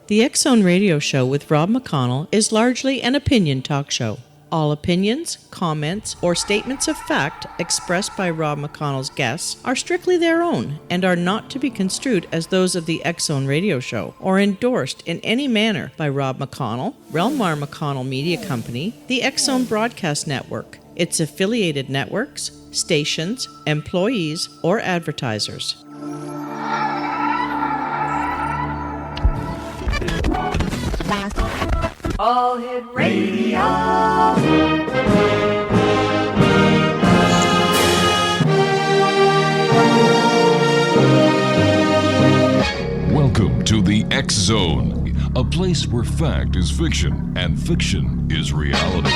The X Zone Radio Show with Rob McConnell is largely an opinion talk show. All opinions, comments, or statements of fact expressed by Rob McConnell's guests are strictly their own and are not to be construed as those of the X Zone Radio Show or endorsed in any manner by Rob McConnell, Relmar McConnell Media Company, the X Zone Broadcast Network, its affiliated networks, stations, employees, or advertisers. All Hit Radio. Welcome to the X Zone, a place where fact is fiction and fiction is reality.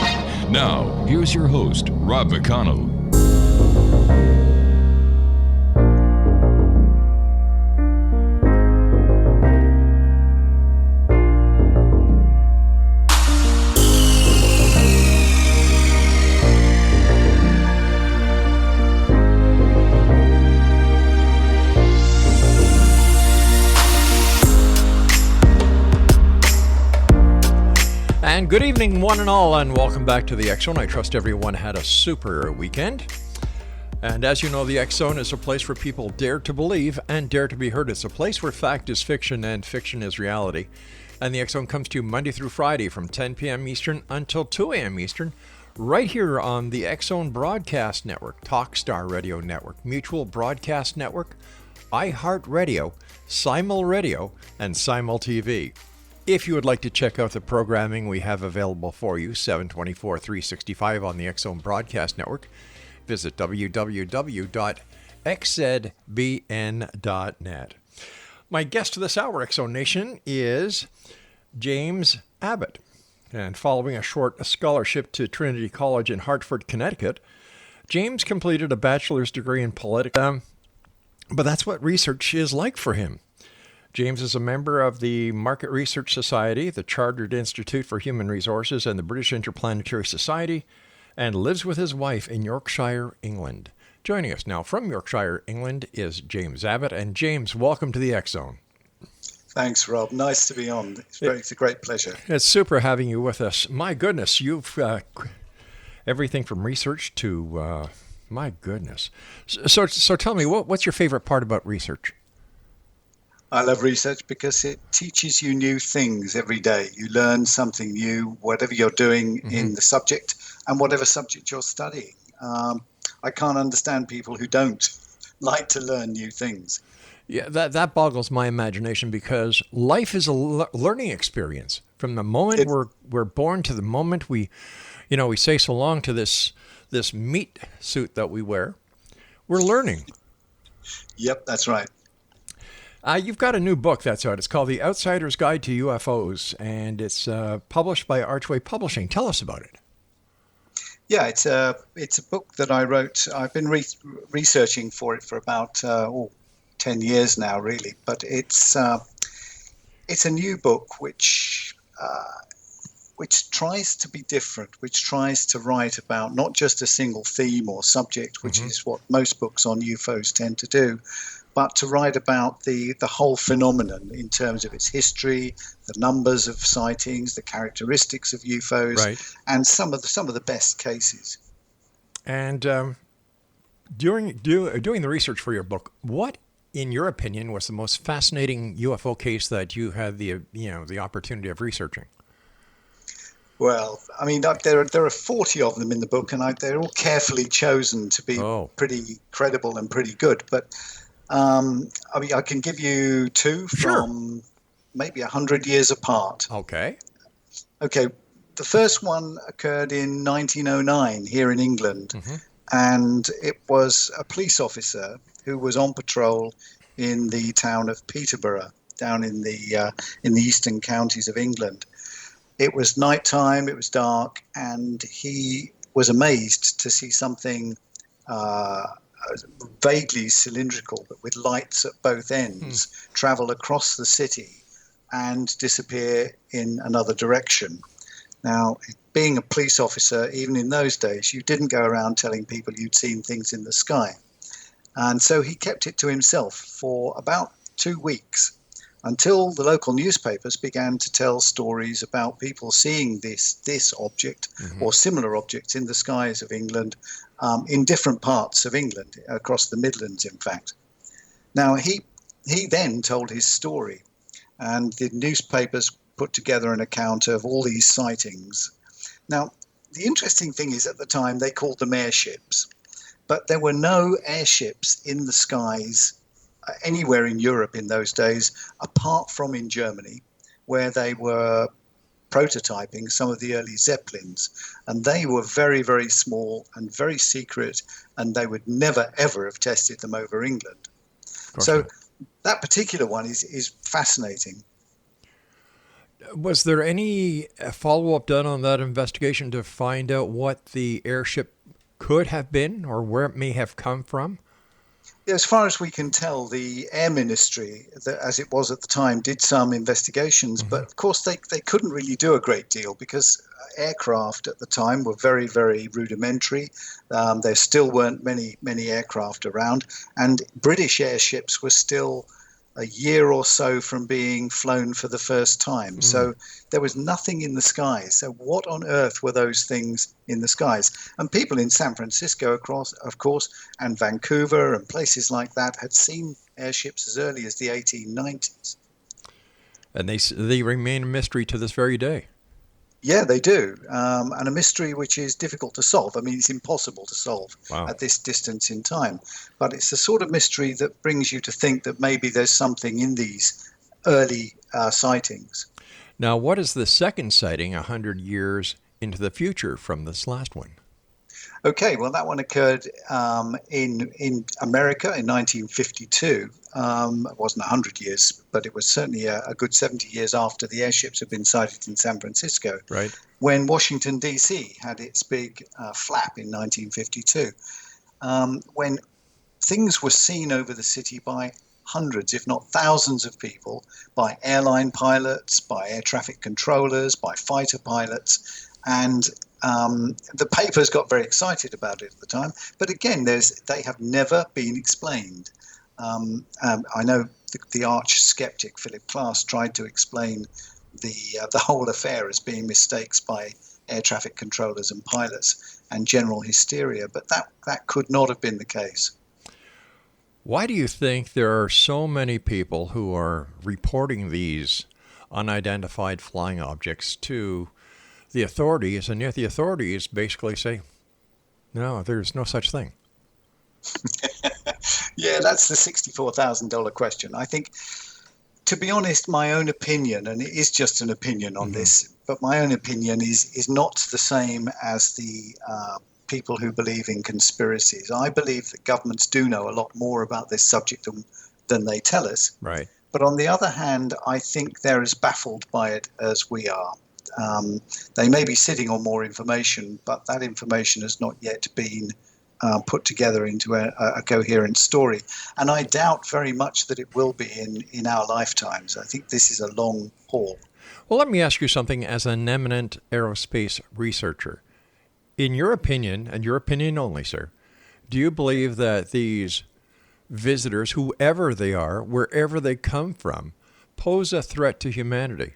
Now, here's your host, Rob McConnell. And good evening, one and all, and welcome back to the X Zone. I trust everyone had a super weekend. And as you know, the X Zone is a place where people dare to believe and dare to be heard. It's a place where fact is fiction and fiction is reality. And the X Zone comes to you Monday through Friday from 10 p.m. Eastern until 2 a.m. Eastern, right here on the X Zone Broadcast Network, Talkstar Radio Network, Mutual Broadcast Network, iHeartRadio, Simul Radio, and Simul TV. If you would like to check out the programming we have available for you, 7/24/365 on the X Zone Broadcast Network, visit www.xzbn.net. My guest this hour, X Zone Nation, is James Abbott. And following a short scholarship to Trinity College in Hartford, Connecticut, James completed a bachelor's degree in politics. But that's what research is like for him. James is a member of the Market Research Society, the Chartered Institute for Human Resources, and the British Interplanetary Society, and lives with his wife in Yorkshire, England. Joining us now from Yorkshire, England, is James Abbott. And James, welcome to the X Zone. Thanks, Rob. Nice to be on. It's a great pleasure. It's super having you with us. My goodness, you've everything from research to, my goodness. So tell me, what's your favorite part about research? I love research because it teaches you new things every day. You learn something new, whatever you're doing in the subject and whatever subject you're studying. I can't understand people who don't like to learn new things. Yeah, that boggles my imagination because life is a learning experience. From the moment we're born to the moment we say so long to this meat suit that we wear, we're learning. Yep, that's right. You've got a new book that's out. It's called The Outsider's Guide to UFOs, and it's published by Archway Publishing. Tell us about it. Yeah, it's a book that I wrote. I've been researching for it for about 10 years now, really. But it's a new book which tries to be different, which tries to write about not just a single theme or subject, which is what most books on UFOs tend to do, but to write about the whole phenomenon in terms of its history, the numbers of sightings, the characteristics of UFOs, right, and some of the best cases. And doing the research for your book, what, in your opinion, was the most fascinating UFO case that you had the opportunity of researching? Well, I mean, there are 40 of them in the book, and they're all carefully chosen to be pretty credible and pretty good. But I mean, I can give you two from maybe 100 years apart. Okay. The first one occurred in 1909 here in England, and it was a police officer who was on patrol in the town of Peterborough, down in the eastern counties of England. It was nighttime, it was dark, and he was amazed to see something vaguely cylindrical, but with lights at both ends, travel across the city and disappear in another direction. Now, being a police officer, even in those days, you didn't go around telling people you'd seen things in the sky. And so he kept it to himself for about 2 weeks until the local newspapers began to tell stories about people seeing this object or similar objects in the skies of England, in different parts of England, across the Midlands, in fact. Now, he then told his story, and the newspapers put together an account of all these sightings. Now, the interesting thing is, at the time, they called them airships, but there were no airships in the skies anywhere in Europe in those days, apart from in Germany, where they were prototyping some of the early Zeppelins. And they were very, very small and very secret, and they would never, ever have tested them over England. So that particular one is fascinating. Was there any follow-up done on that investigation to find out what the airship could have been or where it may have come from? As far as we can tell, the Air Ministry, as it was at the time, did some investigations, but of course they couldn't really do a great deal because aircraft at the time were very, very rudimentary. There still weren't many aircraft around, and British airships were still a year or so from being flown for the first time. So there was nothing in the skies. So what on earth were those things in the skies? And people in San Francisco, of course, and Vancouver and places like that had seen airships as early as the 1890s. And they remain a mystery to this very day. Yeah, they do. And a mystery which is difficult to solve. I mean, it's impossible to solve at this distance in time. But it's the sort of mystery that brings you to think that maybe there's something in these early sightings. Now, what is the second sighting 100 years into the future from this last one? Okay, well, that one occurred in America in 1952. It wasn't 100 years, but it was certainly a good 70 years after the airships had been sighted in San Francisco. Right. When Washington, D.C. had its big flap in 1952. When things were seen over the city by hundreds, if not thousands of people, by airline pilots, by air traffic controllers, by fighter pilots, and the papers got very excited about it at the time. But again, they have never been explained. I know the arch skeptic Philip Klass tried to explain the whole affair as being mistakes by air traffic controllers and pilots and general hysteria, but that could not have been the case. Why do you think there are so many people who are reporting these unidentified flying objects to the authorities, and yet the authorities basically say, no, there's no such thing? Yeah, that's the $64,000 question. I think, to be honest, my own opinion, and it is just an opinion on this, but my own opinion is not the same as the people who believe in conspiracies. I believe that governments do know a lot more about this subject than they tell us. Right. But on the other hand, I think they're as baffled by it as we are. They may be sitting on more information, but that information has not yet been put together into a coherent story. And I doubt very much that it will be in our lifetimes. I think this is a long haul. Well, let me ask you something as an eminent aerospace researcher. In your opinion, and your opinion only, sir, do you believe that these visitors, whoever they are, wherever they come from, pose a threat to humanity?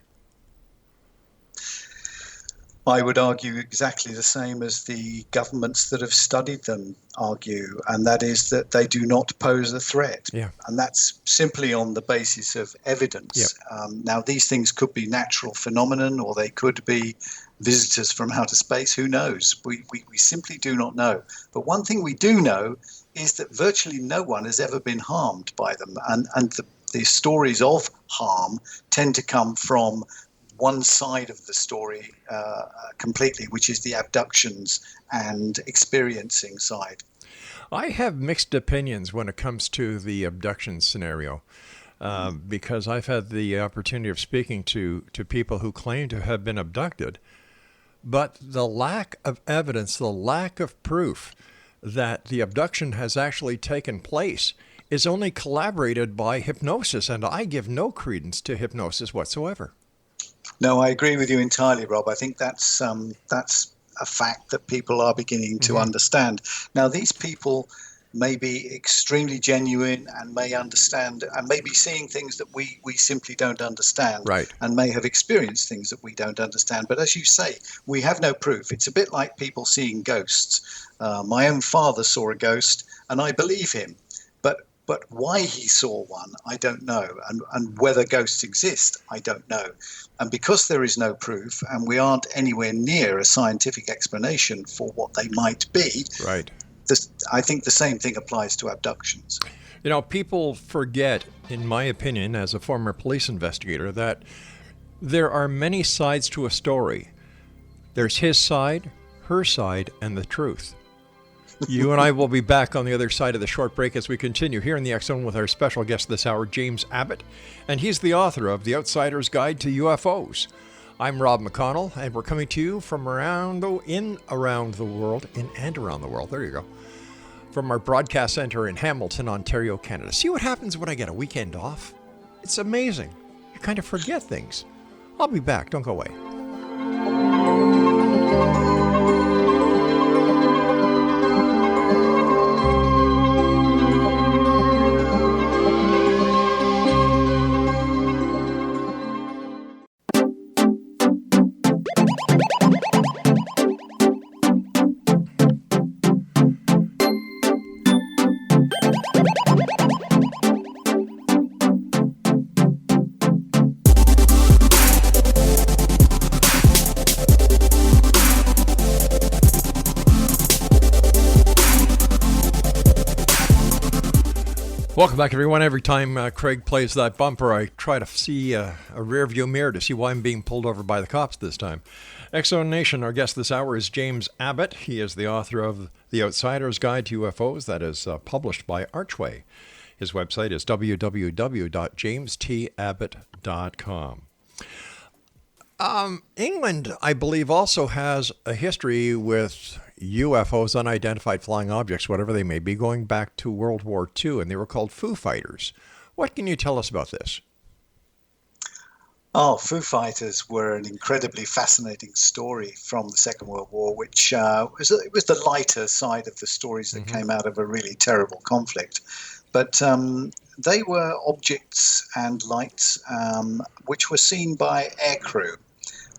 I would argue exactly the same as the governments that have studied them argue, and that is that they do not pose a threat. Yeah. And that's simply on the basis of evidence. Yep. Now, these things could be natural phenomenon, or they could be visitors from outer space. Who knows? We simply do not know. But one thing we do know is that virtually no one has ever been harmed by them. And the stories of harm tend to come from one side of the story completely, which is the abductions and experiencing side. I have mixed opinions when it comes to the abduction scenario, because I've had the opportunity of speaking to people who claim to have been abducted, but the lack of evidence, the lack of proof that the abduction has actually taken place is only corroborated by hypnosis, and I give no credence to hypnosis whatsoever. No, I agree with you entirely, Rob. I think that's a fact that people are beginning to understand. Now, these people may be extremely genuine and may understand and may be seeing things that we simply don't understand, Right. and may have experienced things that we don't understand. But as you say, we have no proof. It's a bit like people seeing ghosts. My own father saw a ghost, and I believe him. But why he saw one, I don't know. And whether ghosts exist, I don't know. And because there is no proof, and we aren't anywhere near a scientific explanation for what they might be, Right. I think the same thing applies to abductions. You know, people forget, in my opinion, as a former police investigator, that there are many sides to a story. There's his side, her side, and the truth. You and I will be back on the other side of the short break as we continue here in the X Zone with our special guest this hour, James Abbott, and he's the author of The Outsider's Guide to UFOs. I'm Rob McConnell, and we're coming to you from around the world, there you go, from our broadcast center in Hamilton, Ontario, Canada. See what happens when I get a weekend off? It's amazing. You kind of forget things. I'll be back. Don't go away. Welcome back, everyone. Every time Craig plays that bumper, I try to see a rear view mirror to see why I'm being pulled over by the cops this time. X Zone Nation, our guest this hour is James Abbott. He is the author of The Outsider's Guide to UFOs that is published by Archway. His website is www.jamestabbott.com. England, I believe, also has a history with UFOs, unidentified flying objects, whatever they may be, going back to World War II, and they were called Foo Fighters. What can you tell us about this? Oh, Foo Fighters were an incredibly fascinating story from the Second World War, which was the lighter side of the stories that came out of a really terrible conflict. But they were objects and lights which were seen by aircrew,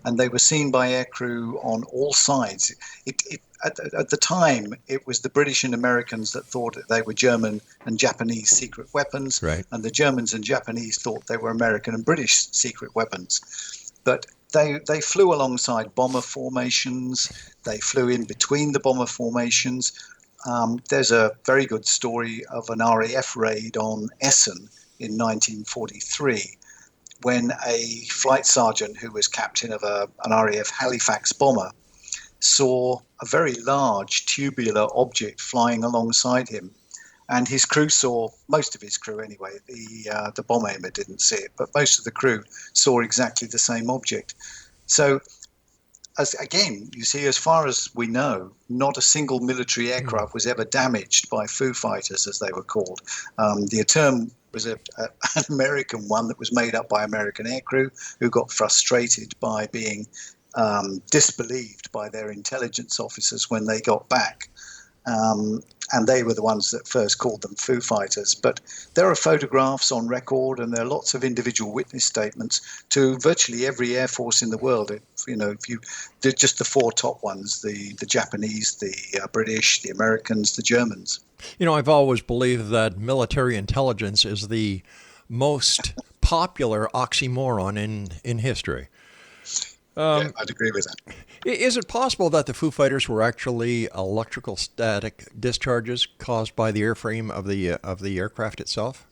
and they were seen by aircrew on all sides. At the time, it was the British and Americans that thought that they were German and Japanese secret weapons, right, and the Germans and Japanese thought they were American and British secret weapons. But they flew alongside bomber formations. They flew in between the bomber formations. There's a very good story of an RAF raid on Essen in 1943, when a flight sergeant who was captain of an RAF Halifax bomber saw a very large tubular object flying alongside him. And his crew saw, most of his crew anyway, the bomb aimer didn't see it, but most of the crew saw exactly the same object. So, again, you see, as far as we know, not a single military aircraft was ever damaged by Foo Fighters, as they were called. The term was an American one that was made up by American aircrew who got frustrated by being disbelieved by their intelligence officers when they got back. And they were the ones that first called them Foo Fighters. But there are photographs on record, and there are lots of individual witness statements to virtually every air force in the world. If you did just the four top ones, the Japanese, the British, the Americans, the Germans. You know, I've always believed that military intelligence is the most popular oxymoron in history. Yeah, I'd agree with that. Is it possible that the Foo Fighters were actually electrical static discharges caused by the airframe of the aircraft itself?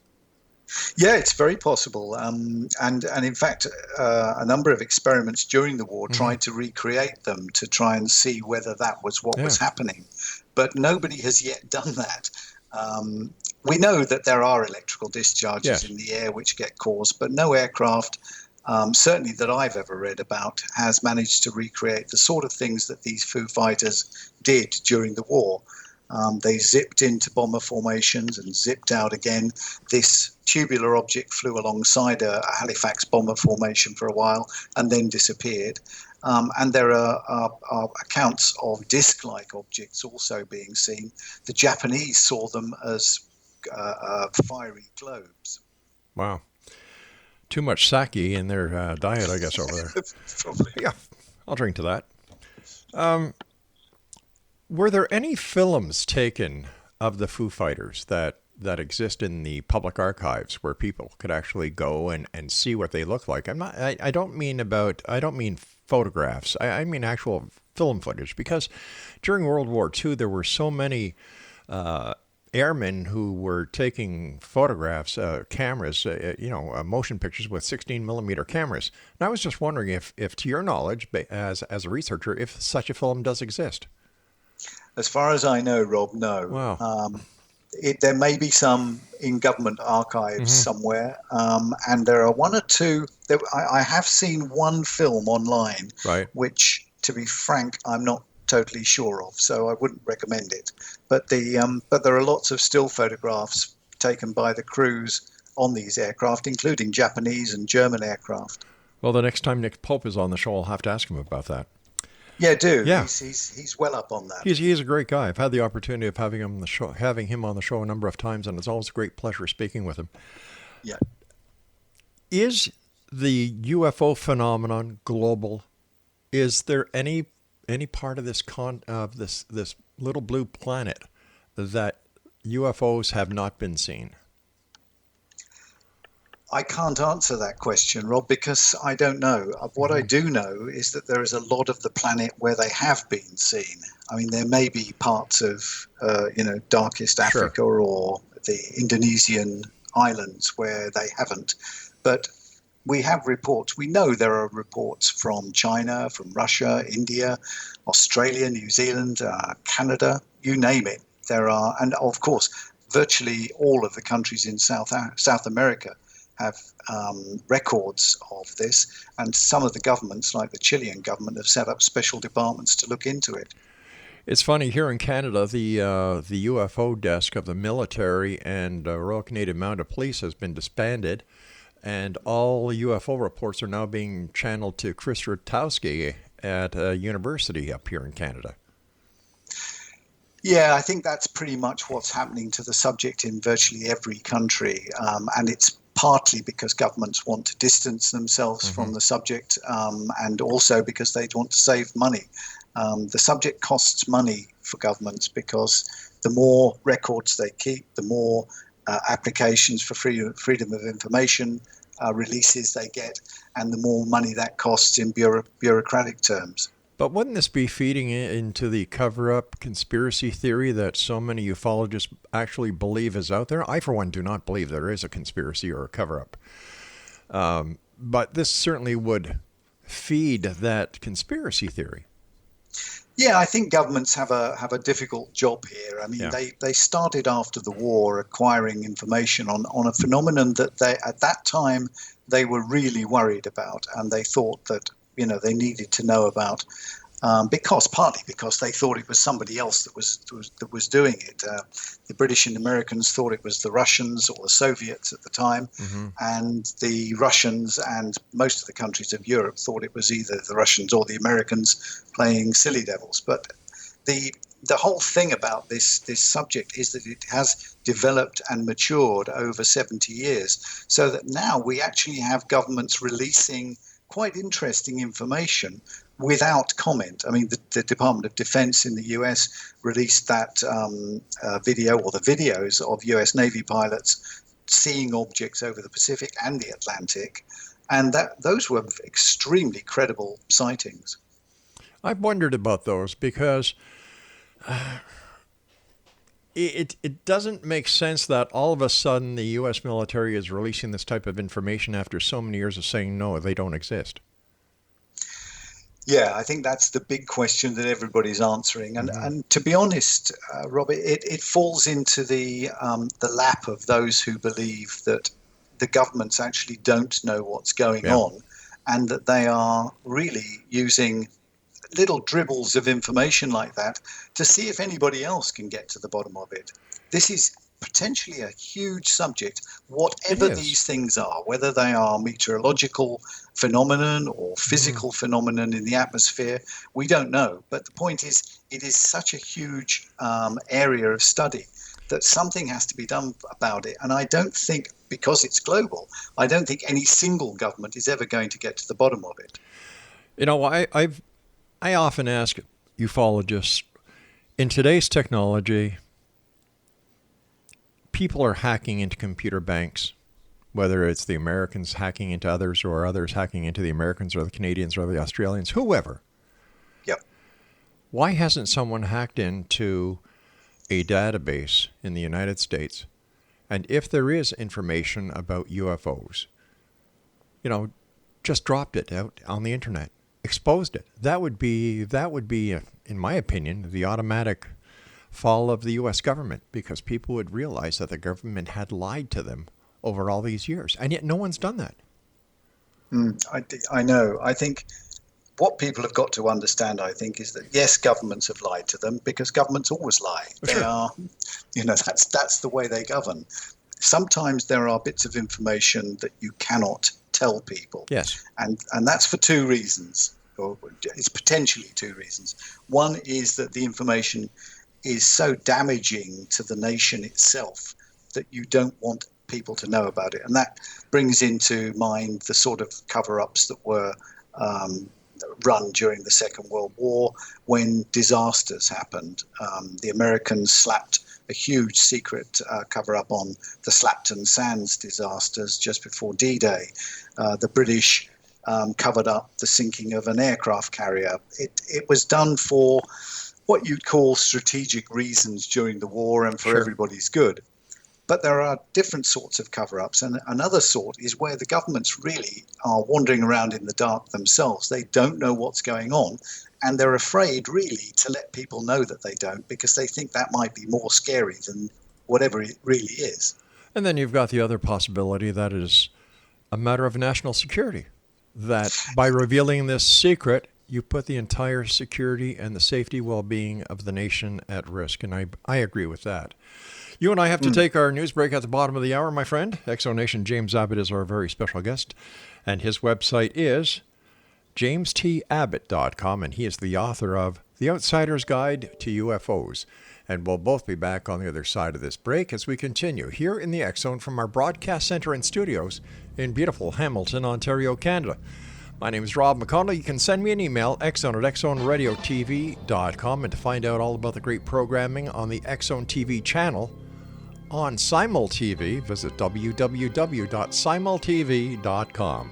Yeah, it's very possible. And in fact, a number of experiments during the war tried to recreate them to try and see whether that was what was happening. But nobody has yet done that. We know that there are electrical discharges in the air which get caused, but no aircraft, certainly that I've ever read about, has managed to recreate the sort of things that these Foo Fighters did during the war. They zipped into bomber formations and zipped out again. This tubular object flew alongside a Halifax bomber formation for a while and then disappeared. And there are accounts of disc-like objects also being seen. The Japanese saw them as fiery globes. Wow. Too much sake in their diet, I guess, over there. Probably. Yeah, I'll drink to that. Were there any films taken of the Foo Fighters that exist in the public archives where people could actually go and see what they look like? I don't mean photographs. I mean actual film footage, because during World War II there were so many airmen who were taking photographs, cameras, motion pictures with 16 millimeter cameras. And I was just wondering if to your knowledge, as a researcher, if such a film does exist. As far as I know, Rob, no. Wow. There may be some in government archives somewhere, and there are one or two. I have seen one film online, right, which, to be frank, I'm not totally sure of, so I wouldn't recommend it. But there are lots of still photographs taken by the crews on these aircraft, including Japanese and German aircraft. Well, the next time Nick Pope is on the show, I'll have to ask him about that. Yeah, do. Yeah. He's well up on that. He's a great guy. I've had the opportunity of having him on the show a number of times, and it's always a great pleasure speaking with him. Yeah. Is the UFO phenomenon global? Is there any part of this this little blue planet that UFOs have not been seen? I can't answer that question, Rob, because I don't know. What I do know is that there is a lot of the planet where they have been seen. I mean, there may be parts of, darkest Africa or the Indonesian islands where they haven't. But we have reports. We know there are reports from China, from Russia, India, Australia, New Zealand, Canada, you name it. There are, and of course, virtually all of the countries in South America have records of this, and some of the governments, like the Chilean government, have set up special departments to look into it. It's funny, here in Canada, the UFO desk of the military and Royal Canadian Mounted Police has been disbanded, and all UFO reports are now being channeled to Chris Rutowski at a university up here in Canada. Yeah, I think that's pretty much what's happening to the subject in virtually every country, and it's partly because governments want to distance themselves from the subject, and also because they want to save money. The subject costs money for governments because the more records they keep, the more applications for freedom of information releases they get, and the more money that costs in bureaucratic terms. But wouldn't this be feeding into the cover-up conspiracy theory that so many ufologists actually believe is out there? I, for one, do not believe there is a conspiracy or a cover-up. But this certainly would feed that conspiracy theory. Yeah, I think governments have a difficult job here. I mean, they started after the war acquiring information on a phenomenon that they, at that time, they were really worried about, and they thought that they needed to know about, partly because they thought it was somebody else that was doing it. The British and Americans thought it was the Russians or the Soviets at the time, and the Russians and most of the countries of Europe thought it was either the Russians or the Americans playing silly devils. But the whole thing about this subject is that it has developed and matured over 70 years, so that now we actually have governments releasing quite interesting information without comment. I mean, the Department of Defense in the US released that video, or the videos of US Navy pilots seeing objects over the Pacific and the Atlantic, and those were extremely credible sightings. I've wondered about those because it doesn't make sense that all of a sudden the U.S. military is releasing this type of information after so many years of saying no, they don't exist. Yeah, I think that's the big question that everybody's answering. And to be honest, Robert, it falls into the lap of those who believe that the governments actually don't know what's going on, and that they are really using little dribbles of information like that to see if anybody else can get to the bottom of it. This is potentially a huge subject, whatever these things are, whether they are meteorological phenomenon or physical phenomenon in the atmosphere, we don't know. But the point is, it is such a huge area of study that something has to be done about it. And I don't think, because it's global, I don't think any single government is ever going to get to the bottom of it. You know, I often ask ufologists, in today's technology, people are hacking into computer banks, whether it's the Americans hacking into others or others hacking into the Americans or the Canadians or the Australians, whoever. Yep. Why hasn't someone hacked into a database in the United States? And if there is information about UFOs, you know, just dropped it out on the internet, exposed it. That would be, in my opinion, the automatic fall of the U.S. government, because people would realize that the government had lied to them over all these years. And yet no one's done that. I know. I think what people have got to understand, I think, is that, yes, governments have lied to them, because governments always lie. They are, that's the way they govern. Sometimes there are bits of information that you cannot tell people. Yes. And that's for two reasons, or it's potentially two reasons. One is that the information is so damaging to the nation itself that you don't want people to know about it. And that brings into mind the sort of cover-ups that were run during the Second World War when disasters happened. The Americans slapped a huge secret cover-up on the Slapton Sands disasters just before D-Day. The British covered up the sinking of an aircraft carrier. It was done for what you'd call strategic reasons during the war and for everybody's good. But there are different sorts of cover-ups, and another sort is where the governments really are wandering around in the dark themselves. They don't know what's going on, and they're afraid really to let people know that they don't, because they think that might be more scary than whatever it really is. And then you've got the other possibility that is a matter of national security, that by revealing this secret, you put the entire security and the safety well-being of the nation at risk. And I agree with that. You and I have to take our news break at the bottom of the hour, my friend. Exonation James Abbott is our very special guest, and his website is jamestabbott.com, and he is the author of The Outsider's Guide to UFOs. And we'll both be back on the other side of this break as we continue here in the X Zone from our broadcast center and studios in beautiful Hamilton, Ontario, Canada. My name is Rob McConnell. You can send me an email, xzone@xzoneradiotv.com, and to find out all about the great programming on the X Zone TV channel on Simul TV, visit www.simultv.com.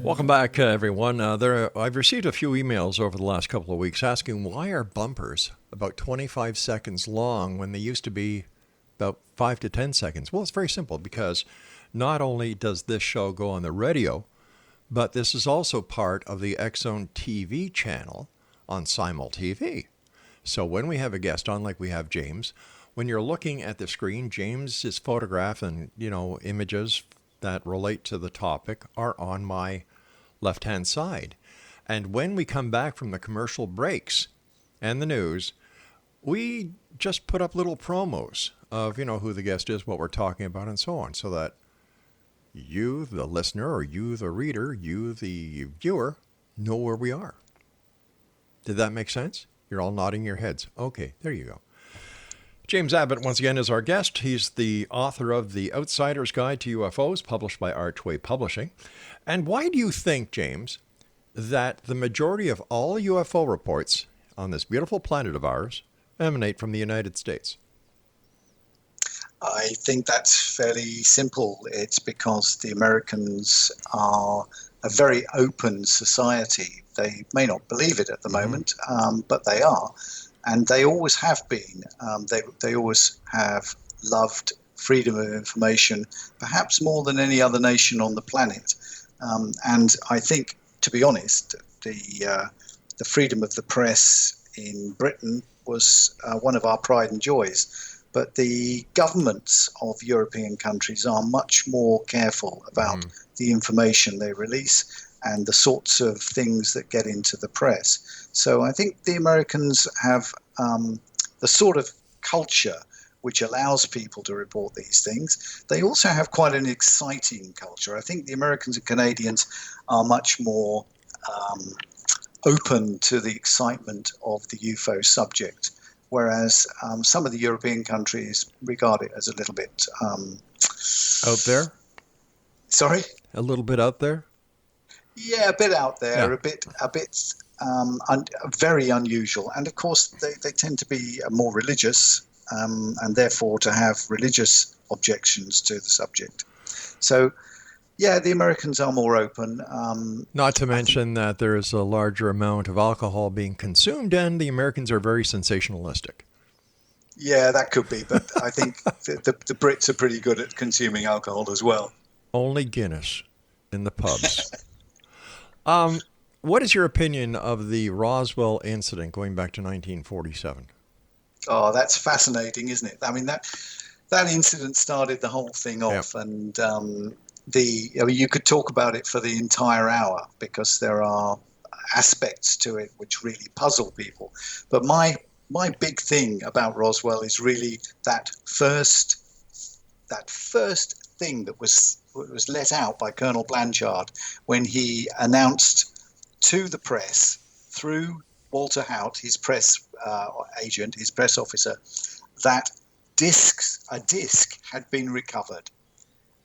Welcome back, everyone. I've received a few emails over the last couple of weeks asking why are bumpers about 25 seconds long when they used to be about 5 to 10 seconds. Well, it's very simple, because not only does this show go on the radio, but this is also part of the X Zone TV channel on Simul TV. So when we have a guest on, like we have James, when you're looking at the screen, James's photograph and, images that relate to the topic are on my left-hand side. And when we come back from the commercial breaks and the news, we just put up little promos of, who the guest is, what we're talking about, and so on, so that you, the listener, or you, the reader, you, the viewer, know where we are. Did that make sense? You're all nodding your heads. Okay, there you go. James Abbott, once again, is our guest. He's the author of The Outsider's Guide to UFOs, published by Archway Publishing. And why do you think, James, that the majority of all UFO reports on this beautiful planet of ours emanate from the United States? I think that's fairly simple. It's because the Americans are a very open society. They may not believe it at the moment, but they are. And they always have been. They always have loved freedom of information, perhaps more than any other nation on the planet. And I think, to be honest, the freedom of the press in Britain was one of our pride and joys. But the governments of European countries are much more careful about the information they release and the sorts of things that get into the press. So I think the Americans have the sort of culture which allows people to report these things. They also have quite an exciting culture. I think the Americans and Canadians are much more open to the excitement of the UFO subject, whereas some of the European countries regard it as a little bit... out there? Sorry? A little bit out there? Yeah, a bit out there, Yeah. a bit very unusual. And of course, they tend to be more religious, and therefore to have religious objections to the subject. So, yeah, the Americans are more open. Not to mention that there is a larger amount of alcohol being consumed, and the Americans are very sensationalistic. Yeah, that could be, but I think the Brits are pretty good at consuming alcohol as well. Only Guinness in the pubs. What is your opinion of the Roswell incident going back to 1947? Oh, that's fascinating, isn't it? I mean, that incident started the whole thing off, and you could talk about it for the entire hour because there are aspects to it which really puzzle people. But my big thing about Roswell is really that first thing that was let out by Colonel Blanchard when he announced to the press through Walter Haut, his press agent, his press officer, that a disc had been recovered.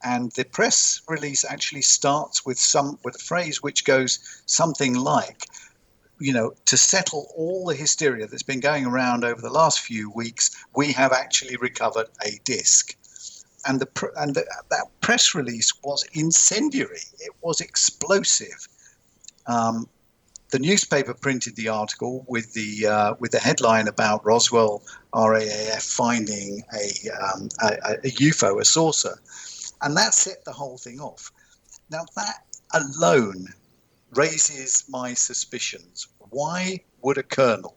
And the press release actually starts with a phrase which goes something like, to settle all the hysteria that's been going around over the last few weeks, we have actually recovered a disc. And that press release was incendiary. It was explosive. The newspaper printed the article with the headline about Roswell RAAF finding a UFO, a saucer, and that set the whole thing off. Now that alone raises my suspicions. Why would a colonel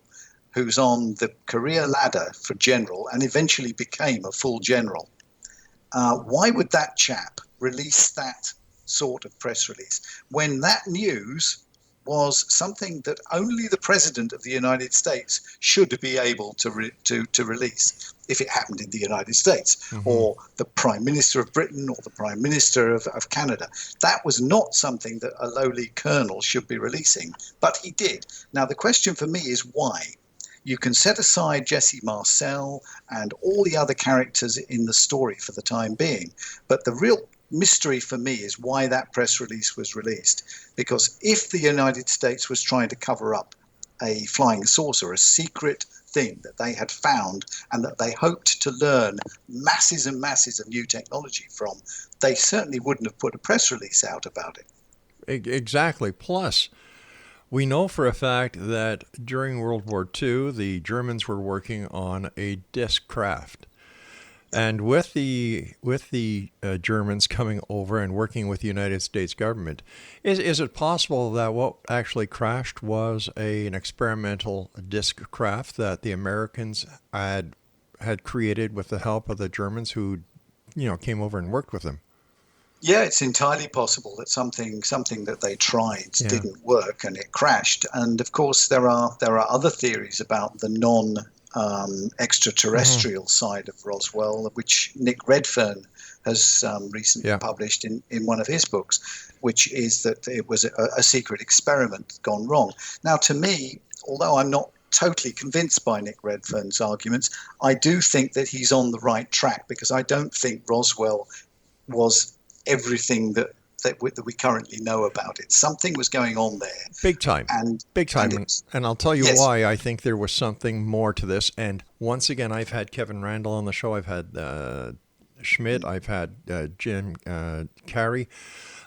who's on the career ladder for general and eventually became a full general, why would that chap release that sort of press release when that news was something that only the President of the United States should be able to release if it happened in the United States, or the Prime Minister of Britain or the Prime Minister of Canada? That was not something that a lowly colonel should be releasing, but he did. Now, the question for me is why? You can set aside Jesse Marcel and all the other characters in the story for the time being, but the real mystery for me is why that press release was released. Because if the United States was trying to cover up a flying saucer, a secret thing that they had found and that they hoped to learn masses and masses of new technology from, they certainly wouldn't have put a press release out about it. Exactly. Plus, we know for a fact that during World War II, the Germans were working on a disc craft. And with the Germans coming over and working with the United States government, is it possible that what actually crashed was an experimental disc craft that the Americans had created with the help of the Germans who, came over and worked with them? Yeah, it's entirely possible that something that they tried didn't work and it crashed. And of course, there are other theories about the extraterrestrial side of Roswell, which Nick Redfern has recently published in one of his books, which is that it was a secret experiment gone wrong. Now, to me, although I'm not totally convinced by Nick Redfern's arguments. I do think that he's on the right track, because I don't think Roswell was everything that we currently know about it. Something was going on there. Big time. Big time. And I'll tell you yes. why I think there was something more to this. And once again, I've had Kevin Randall on the show. I've had Schmidt. I've had Jim Carey.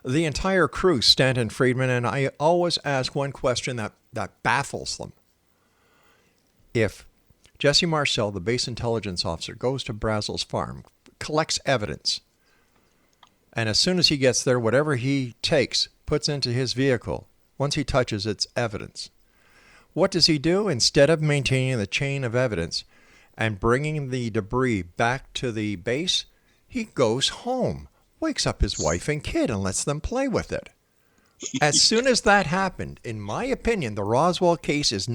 The entire crew, Stanton Friedman. And I always ask one question that baffles them. If Jesse Marcel, the base intelligence officer, goes to Brazel's farm, collects evidence, and as soon as he gets there, whatever he takes, puts into his vehicle, once he touches, it's evidence. What does he do? Instead of maintaining the chain of evidence and bringing the debris back to the base, he goes home, wakes up his wife and kid and lets them play with it. As soon as that happened, in my opinion, the Roswell case has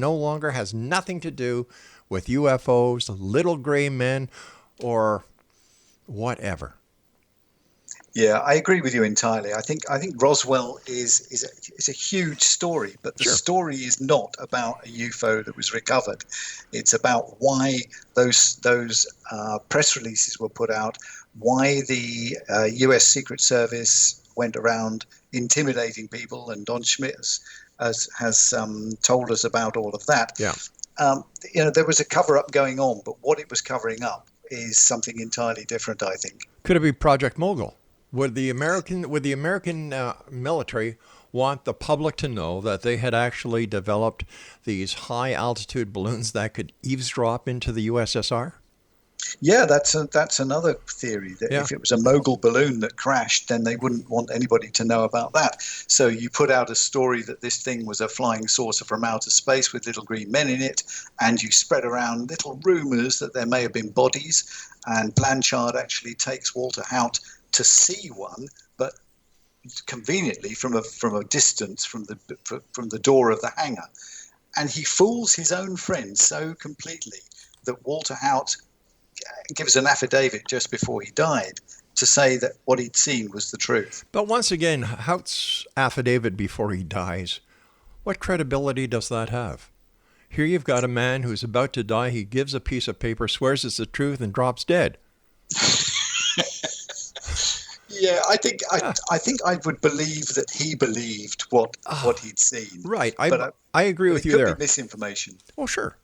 nothing to do with UFOs, little gray men, or whatever. Yeah, I agree with you entirely. I think Roswell is a huge story, but the story is not about a UFO that was recovered. It's about why those press releases were put out, why the U.S. Secret Service went around intimidating people, and Don Schmidt has told us about all of that. Yeah. There was a cover-up going on, but what it was covering up is something entirely different, I think. Could it be Project Mogul? Would the American military want the public to know that they had actually developed these high-altitude balloons that could eavesdrop into the USSR? Yeah, that's another theory, that if it was a Mogul balloon that crashed, then they wouldn't want anybody to know about that. So you put out a story that this thing was a flying saucer from outer space with little green men in it, and you spread around little rumors that there may have been bodies, and Blanchard actually takes Walter Haut to see one, but conveniently from a distance from the door of the hangar. And he fools his own friends so completely that Walter Haut gives an affidavit just before he died to say that what he'd seen was the truth. But once again, Haut's affidavit before he dies, what credibility does that have? Here you've got a man who's about to die. He gives a piece of paper, swears it's the truth, and drops dead. Yeah, I think I would believe that he believed what he'd seen. Right, I agree with you there. It could be misinformation. Oh, sure.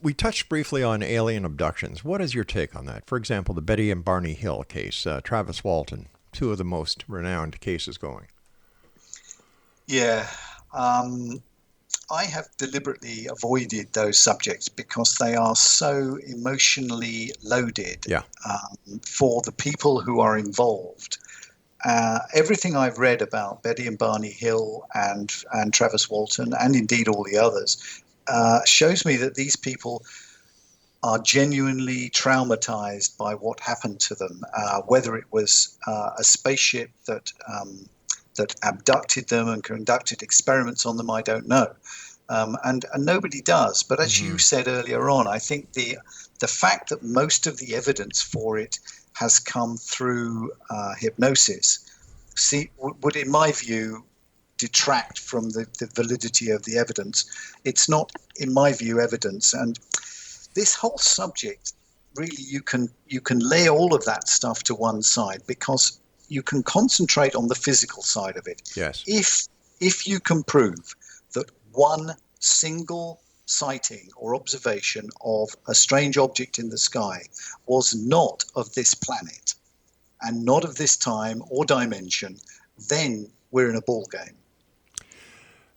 We touched briefly on alien abductions. What is your take on that? For example, the Betty and Barney Hill case, Travis Walton, two of the most renowned cases going. Yeah. I have deliberately avoided those subjects because they are so emotionally loaded for the people who are involved. Everything I've read about Betty and Barney Hill and Travis Walton, and indeed all the others, shows me that these people are genuinely traumatized by what happened to them, whether it was a spaceship that abducted them and conducted experiments on them, I don't know. And nobody does. But as you said earlier on, I think the fact that most of the evidence for it has come through hypnosis would, in my view, detract from the validity of the evidence. It's not, in my view, evidence. And this whole subject, really, you can lay all of that stuff to one side, because you can concentrate on the physical side of it. Yes. If you can prove that one single sighting or observation of a strange object in the sky was not of this planet and not of this time or dimension, then we're in a ball game.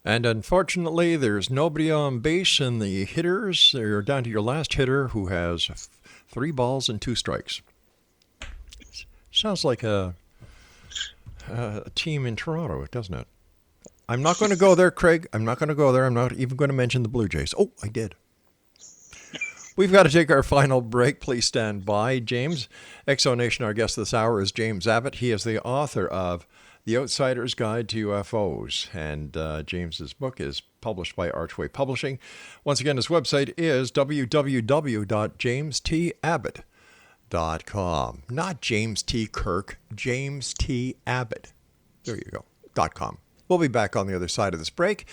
And unfortunately, there's nobody on base, and the hitters, you're down to your last hitter, who has 3 balls and 2 strikes. Sounds like a team in Toronto, doesn't it? I'm not going to go there, Craig. I'm not going to go there. I'm not even going to mention the Blue Jays. Oh, I did. We've got to take our final break. Please stand by. James, Exonation, our guest this hour is James Abbott. He is the author of The Outsider's Guide to UFOs, and James's book is published by Archway Publishing. Once again, his website is www.jamestAbbott.com. Not James T. Kirk, James T. Abbott. There you go. .com. We'll be back on the other side of this break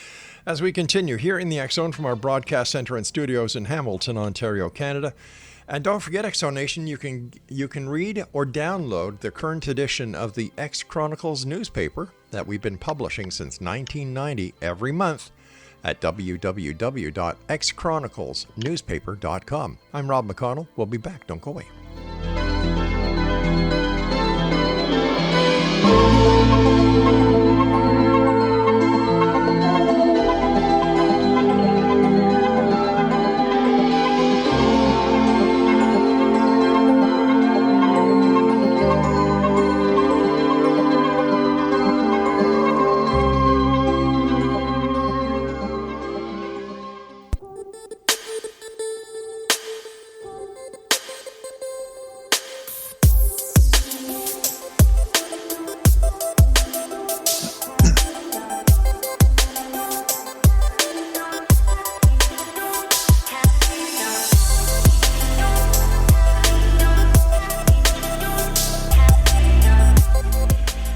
as we continue here in the X Zone from our broadcast center and studios in Hamilton, Ontario, Canada. And don't forget, X Zone Nation, you can read or download the current edition of the X Chronicles newspaper that we've been publishing since 1990 every month at www.xchroniclesnewspaper.com. I'm Rob McConnell. We'll be back. Don't go away.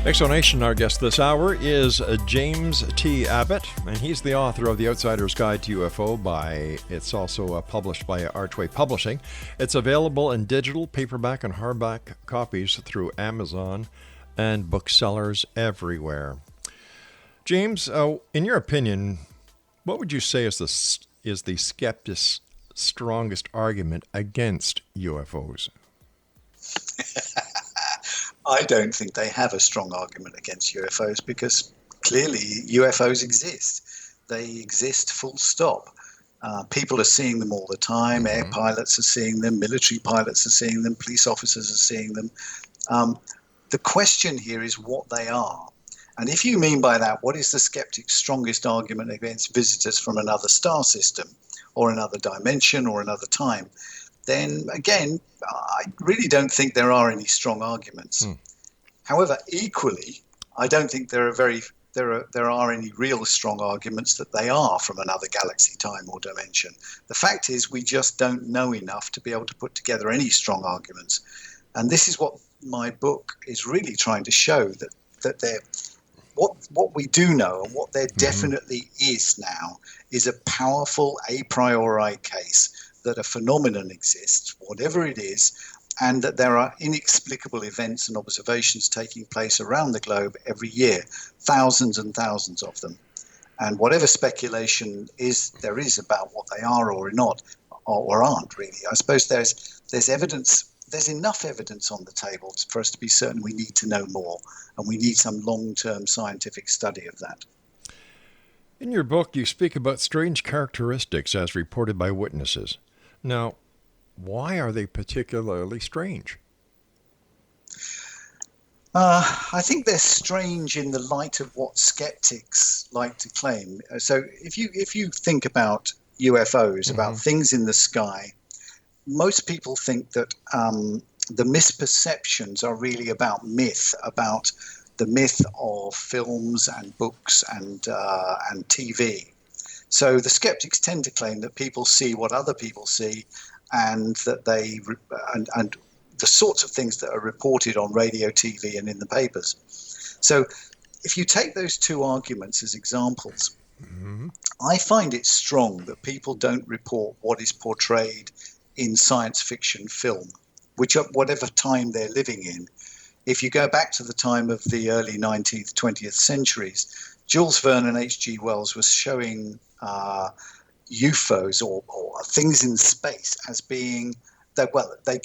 Exonation, our guest this hour is James T. Abbott, and he's the author of The Outsider's Guide to UFO. It's also published by Archway Publishing. It's available in digital, paperback, and hardback copies through Amazon and booksellers everywhere. James, in your opinion, what would you say is the skeptic's strongest argument against UFOs? I don't think they have a strong argument against UFOs because clearly UFOs exist. They exist full stop. People are seeing them all the time. Air pilots are seeing them. Military pilots are seeing them. Police officers are seeing them. The question here is what they are. And if you mean by that, what is the skeptic's strongest argument against visitors from another star system or another dimension or another time? Then again, I really don't think there are any strong arguments. However, equally, I don't think there are any real strong arguments that they are from another galaxy, time, or dimension. The fact is, we just don't know enough to be able to put together any strong arguments. And this is what my book is really trying to show, that they're what we do know and what there definitely is now is a powerful a priori case that a phenomenon exists, whatever it is, and that there are inexplicable events and observations taking place around the globe every year, thousands and thousands of them. And whatever speculation there is about what they are or not, or aren't really, I suppose there's evidence. There's enough evidence on the table for us to be certain we need to know more, and we need some long-term scientific study of that. In your book, you speak about strange characteristics as reported by witnesses. Now, why are they particularly strange? I think they're strange in the light of what skeptics like to claim. So if you think about UFOs, about things in the sky, most people think that the misperceptions are really about myth, about the myth of films and books and TV. So the skeptics tend to claim that people see what other people see, and that and the sorts of things that are reported on radio, TV, and in the papers. So if you take those two arguments as examples, I find it strong that people don't report what is portrayed in science fiction film, whatever time they're living in. If you go back to the time of the early 19th, 20th centuries, Jules Verne and H.G. Wells was showing UFOs or things in space as being, they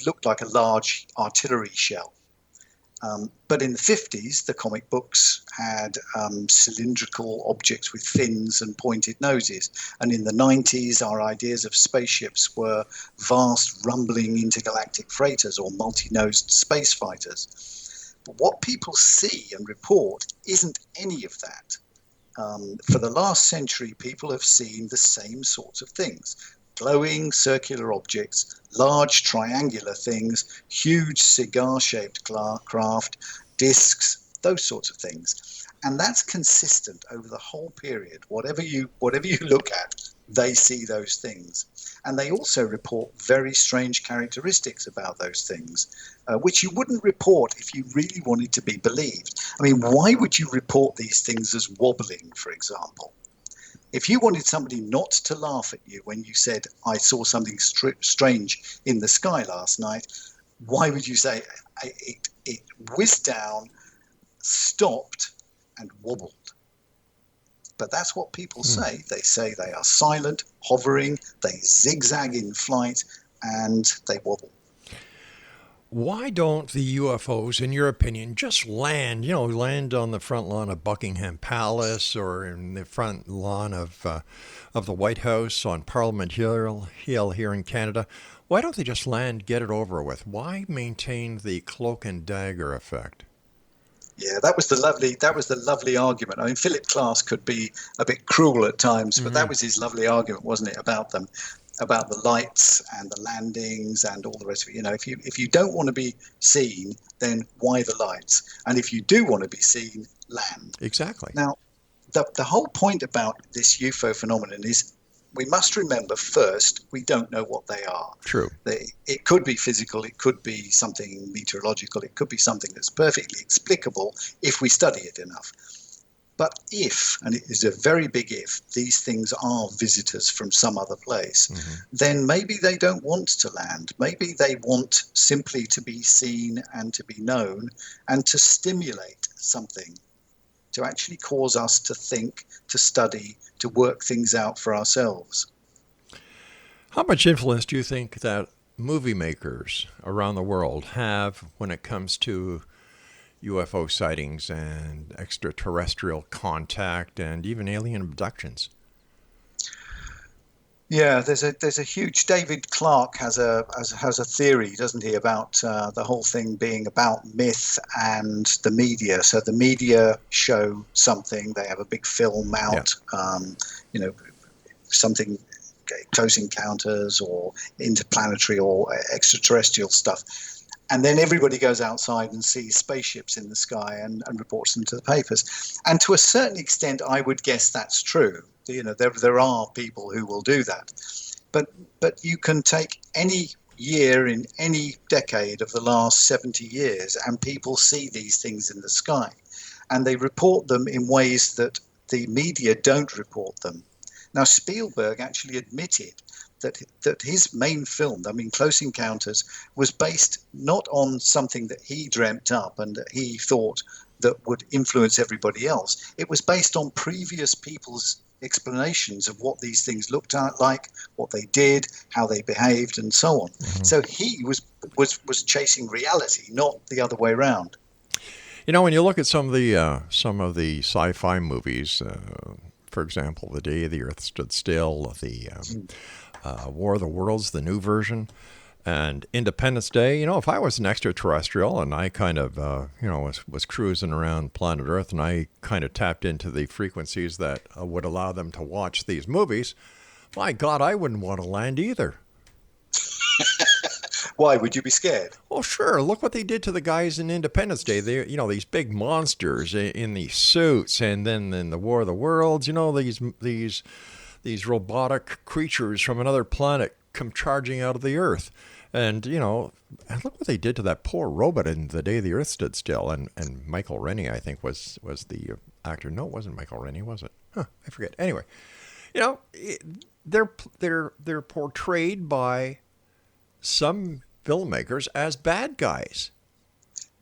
looked like a large artillery shell. But in the 50s, the comic books had cylindrical objects with fins and pointed noses. And in the 90s, our ideas of spaceships were vast, rumbling intergalactic freighters or multi-nosed space fighters. But what people see and report isn't any of that. For the last century, people have seen the same sorts of things: glowing circular objects, large triangular things, huge cigar-shaped craft, discs, those sorts of things. And that's consistent over the whole period. Whatever you look at, they see those things. And they also report very strange characteristics about those things, which you wouldn't report if you really wanted to be believed. I mean, why would you report these things as wobbling, for example? If you wanted somebody not to laugh at you when you said, I saw something strange in the sky last night, why would you say it whizzed down, stopped, and wobbled? But that's what people say. They say they are silent, hovering, they zigzag in flight, and they wobble. Why don't the UFOs, in your opinion, just land on the front lawn of Buckingham Palace or in the front lawn of the White House on Parliament Hill here in Canada? Why don't they just land, get it over with? Why maintain the cloak and dagger effect? Yeah, that was the lovely argument. I mean, Philip Glass could be a bit cruel at times, but that was his lovely argument, wasn't it, about them, about the lights and the landings and all the rest of it. You know, if you don't want to be seen, then why the lights? And if you do want to be seen, land. Exactly. Now, the whole point about this UFO phenomenon is we must remember first, we don't know what they are. True. It could be physical, it could be something meteorological, it could be something that's perfectly explicable if we study it enough. But if, and it is a very big if, these things are visitors from some other place, then maybe they don't want to land. Maybe they want simply to be seen and to be known and to stimulate something, to actually cause us to think, to study, to work things out for ourselves. How much influence do you think that movie makers around the world have when it comes to UFO sightings and extraterrestrial contact and even alien abductions? Yeah, there's a huge. David Clarke has a theory, doesn't he, about the whole thing being about myth and the media. So the media show something, they have a big film out, something, close encounters or interplanetary or extraterrestrial stuff, and then everybody goes outside and sees spaceships in the sky and reports them to the papers. And to a certain extent, I would guess that's true. You know, there are people who will do that, but you can take any year in any decade of the last 70 years and people see these things in the sky and they report them in ways that the media don't report them. Now, Spielberg actually admitted that his main film, I mean, Close Encounters, was based not on something that he dreamt up and that he thought that would influence everybody else. It was based on previous people's explanations of what these things looked like, what they did, how they behaved, and so on. So he was chasing reality, not the other way around. You know, when you look at some of the sci-fi movies, for example, The Day the Earth Stood Still, the War of the Worlds, the new version, and Independence Day, you know, if I was an extraterrestrial and I kind of, was cruising around planet Earth and I kind of tapped into the frequencies that would allow them to watch these movies, my God, I wouldn't want to land either. Why would you be scared? Well, sure. Look what they did to the guys in Independence Day. They, these big monsters in these suits, and then in the War of the Worlds, these robotic creatures from another planet come charging out of the Earth. And, look what they did to that poor robot in The Day the Earth Stood Still. And Michael Rennie, I think, was the actor. No, it wasn't Michael Rennie, was it? I forget. Anyway, they're portrayed by some filmmakers as bad guys.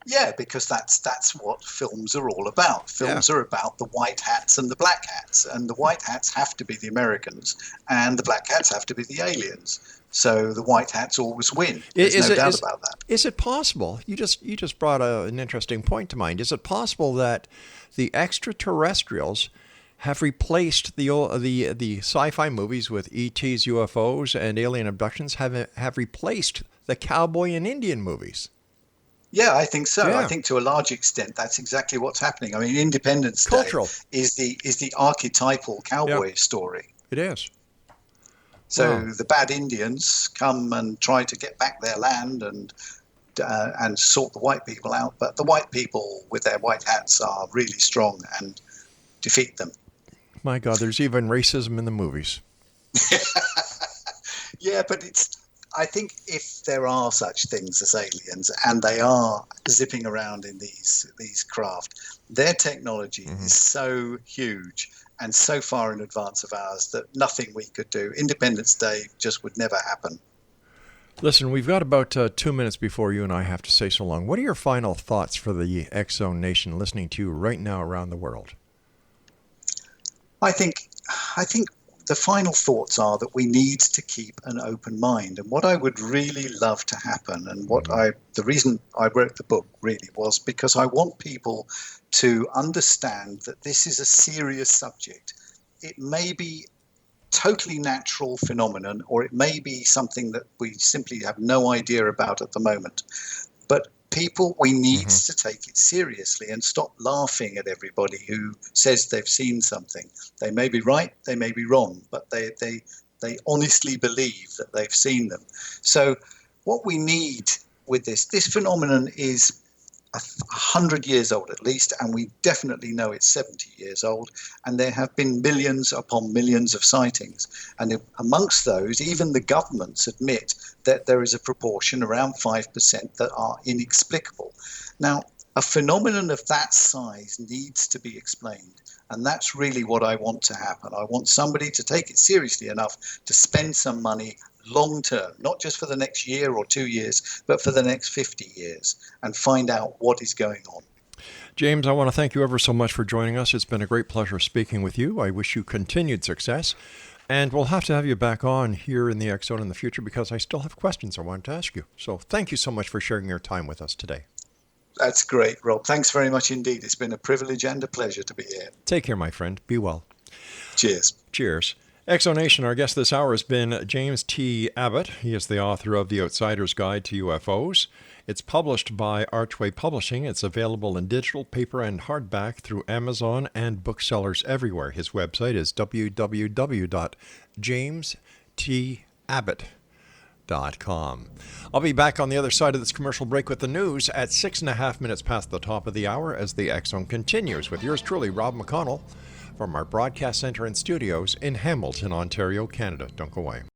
Yeah, because that's what films are all about. Films are about the white hats and the black hats, and the white hats have to be the Americans, and the black hats have to be the aliens. So the white hats always win. There's no doubt about that. Is it possible? You just brought an interesting point to mind. Is it possible that the extraterrestrials have replaced the sci-fi movies with ETs, UFOs, and alien abductions? Have replaced the cowboy and Indian movies? Yeah, I think so. Yeah. I think to a large extent that's exactly what's happening. I mean, Independence Day is the archetypal cowboy story. It is. So the bad Indians come and try to get back their land and sort the white people out, but the white people with their white hats are really strong and defeat them. My God, there's even racism in the movies. Yeah, but I think if there are such things as aliens and they are zipping around in these craft, their technology is so huge and so far in advance of ours that nothing we could do, Independence Day just would never happen. Listen, we've got about 2 minutes before you and I have to say so long. What are your final thoughts for the X-Zone Nation listening to you right now around the world? I think the final thoughts are that we need to keep an open mind. And what I would really love to happen, and the reason I wrote the book really was because I want people to understand that this is a serious subject. It may be totally natural phenomenon, or it may be something that we simply have no idea about at the moment. But people, we need to take it seriously and stop laughing at everybody who says they've seen something. They may be right, they may be wrong, but they honestly believe that they've seen them. So what we need with this phenomenon is 100 years old at least, and we definitely know it's 70 years old, and there have been millions upon millions of sightings. And amongst those, even the governments admit that there is a proportion, around 5%, that are inexplicable. Now, a phenomenon of that size needs to be explained, and that's really what I want to happen. I want somebody to take it seriously enough to spend some money long term, not just for the next year or 2 years, but for the next 50 years, and find out what is going on. James, I want to thank you ever so much for joining us. It's been a great pleasure speaking with you. I wish you continued success, and we'll have to have you back on here in the X-Zone in the future because I still have questions I want to ask you. So thank you so much for sharing your time with us today. That's great, Rob. Thanks very much indeed. It's been a privilege and a pleasure to be here. Take care, my friend. Be well. Cheers. Cheers. Exonation, our guest this hour has been James T. Abbott. He is the author of The Outsider's Guide to UFOs. It's published by Archway Publishing. It's available in digital, paper, and hardback through Amazon and booksellers everywhere. His website is www.jamestabbott.com. I'll be back on the other side of this commercial break with the news at 6.5 minutes past the top of the hour as the X-Zone continues with yours truly, Rob McConnell, from our broadcast center and studios in Hamilton, Ontario, Canada. Don't go away.